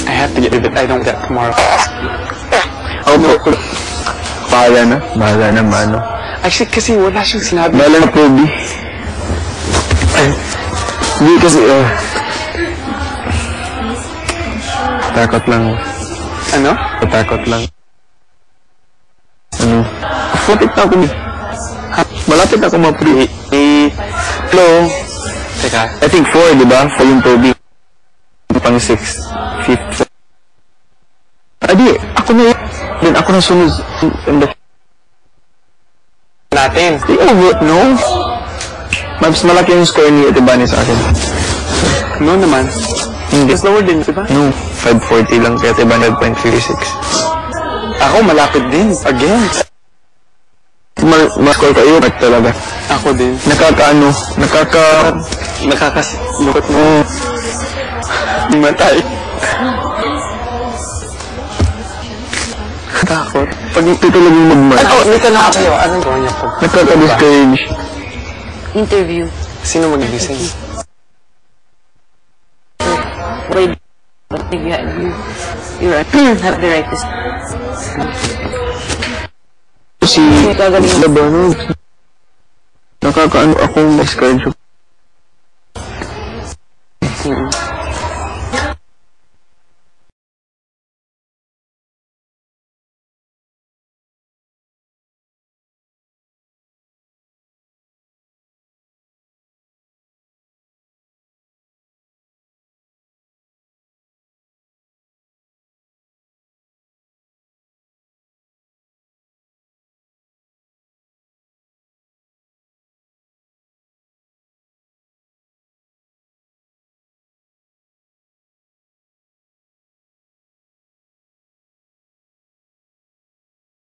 I have to get rid of it. I don't get tomorrow. Opo. Bahala na. Bahala na, mano. Actually, kasi wala siyang sinabi. Bahala na, Poby. Ay. Hindi kasi, takot lang. Ano? Takot lang. Ano? Malapit na ako. Malapit na ako ma-pre. Hello? Teka. I think 4, di ba? 4 yung Poby. Pang 6. 5th. Adi, ako na yun. Then ako na sunod. Natin. No. Mas malaki yung score ni Atibani sa akin. No naman. Hindi. Mas lower din, diba? No. 540 lang kaya Atibani 5.36. Ako, malapit din. Again. Mas-score ka yun. Talaga. Ako din. Nakakasilukot mo. Matay. Takot. Pag tutulog yung magmar. Dito na kayo. Anong gawin niyo po? Nakaka-discourage. Interview. Sino mag-gising? Wait. You have the right to... Si Labanog. Nakakaano akong discourage.